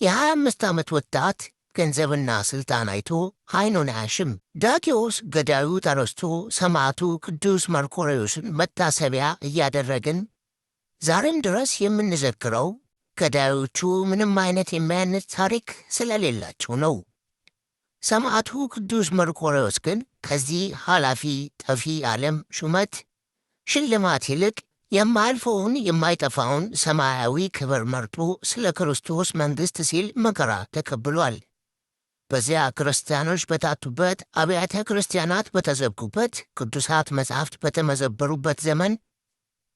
የ25 ዓመት ወጣት ገንዘብና ስልጣን አይቶ ዓይኑን አያሽም። ዳኪዎስ ገዳዩ ተረስቶ ሰማዕቱ ቅዱስ መርቆሬዎስን መታሰቢያ እያደረግን ዛሬም ድረስ የምንዘክረው ገዳዮቹ ምንም አይነት የሚያንጽ ታሪክ ስለሌላቸው ነው። ሰማዕቱ ቅዱስ መርቆሬዎስ ግን ከዚህ ኃላፊ ጠፊ ዓለም ሹመት ሽልማት ይልቅ የማያልፈውን የማይጠፋውን ሰማያዊ ክብር መርጦ ስለ ክርስቶስ መንግሥት ሲል መከራ ተቀብሏል። በዚያ ክርስቲያኖች በታቱበት፣ አብያተ ክርስቲያናት በተዘጉበት፣ ቅዱሳት መጻሕፍት በተመዘበሩበት ዘመን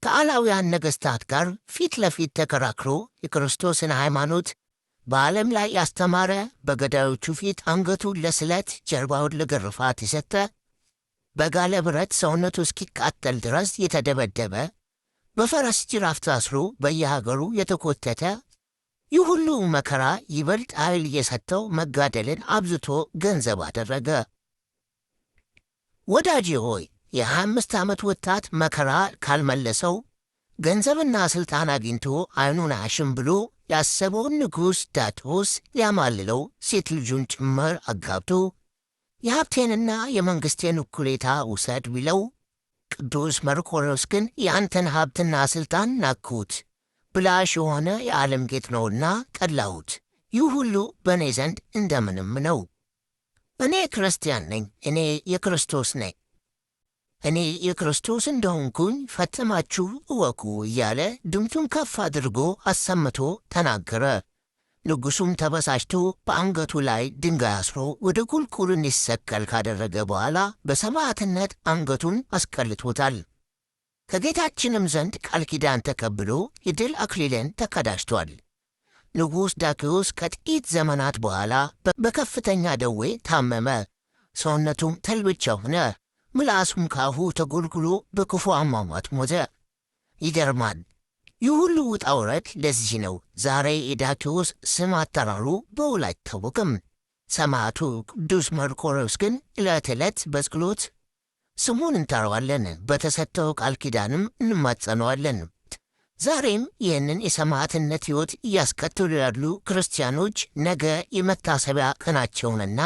ከአላውያን ነገሥታት ጋር ፊት ለፊት ተከራክሮ የክርስቶስን ሃይማኖት በዓለም ላይ ያስተማረ፣ በገዳዮቹ ፊት አንገቱን ለስለት ጀርባውን ለግርፋት የሰጠ፣ በጋለ ብረት ሰውነቱ እስኪቃጠል ድረስ የተደበደበ፣ በፈረስ ጅራፍ ታስሮ በየሀገሩ የተኮተተ፣ ይህ ሁሉ መከራ ይበልጥ ኃይል እየሰጠው መጋደልን አብዝቶ ገንዘብ አደረገ። ወዳጄ ሆይ የ25 ዓመት ወጣት መከራ ካልመለሰው ገንዘብና ሥልጣን አግኝቶ ዓይኑን አያሽም ብሎ ያሰበውን ንጉሥ ዳኪዎስ ሊያማልለው ሴት ልጁን ጭምር አጋብቶ የሀብቴንና የመንግሥቴን እኩሌታ ውሰድ ቢለው፣ ቅዱስ መርቆሬዎስ ግን የአንተን ሀብትና ሥልጣን ናቅሁት፣ ብላሽ የሆነ የዓለም ጌጥ ነውና ጠላሁት። ይህ ሁሉ በእኔ ዘንድ እንደምንም ነው። እኔ ክርስቲያን ነኝ፣ እኔ የክርስቶስ ነኝ፣ እኔ የክርስቶስ እንደሆንኩኝ ፈጽማችሁ እወቁ እያለ ድምፁን ከፍ አድርጎ አሰምቶ ተናገረ። ንጉሡም ተበሳጭቶ በአንገቱ ላይ ድንጋይ አስሮ ወደ ቁልቁል እንዲሰቀል ካደረገ በኋላ በሰማዕትነት አንገቱን አስቀልቶታል። ከጌታችንም ዘንድ ቃል ኪዳን ተቀብሎ የድል አክሊልን ተቀዳጅቷል። ንጉሥ ዳኪዎስ ከጥቂት ዘመናት በኋላ በከፍተኛ ደዌ ታመመ። ሰውነቱም ተል ብቻ ሆነ። ምላሱም ካፉ ተጎልጉሎ በክፉ አሟሟት ሞተ። ይገርማል። ይህ ሁሉ ውጣ ውረድ ለዚህ ነው። ዛሬ የዳኪዎስ ስም አጠራሩ በውል አይታወቅም። ሰማዕቱ ቅዱስ መርቆሬዎስ ግን ዕለት ዕለት በጸሎት ስሙን እንጠራዋለን፣ በተሰጠው ቃል ኪዳንም እንማጸነዋለን። ዛሬም ይህንን የሰማዕትነት ሕይወት እያስከተሉ ያሉ ክርስቲያኖች ነገ የመታሰቢያ ቀናቸውንና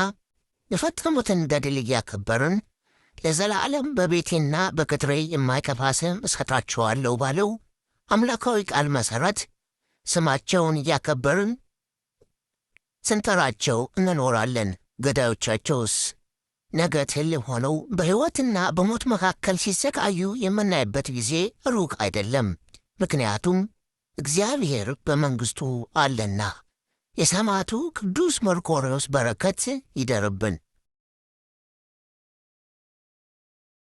የፈጸሙትን ገድል እያከበርን ለዘላለም በቤቴና በቅጥሬ የማይጠፋ ስም እሰጣቸዋለሁ ባለው አምላካዊ ቃል መሠረት ስማቸውን እያከበርን ስንጠራቸው እንኖራለን። ገዳዮቻቸውስ ነገ ትል ሆነው በሕይወትና በሞት መካከል ሲሰቃዩ የምናይበት ጊዜ ሩቅ አይደለም። ምክንያቱም እግዚአብሔር በመንግሥቱ አለና። የሰማዕቱ ቅዱስ መርቆሬዎስ በረከት ይደርብን።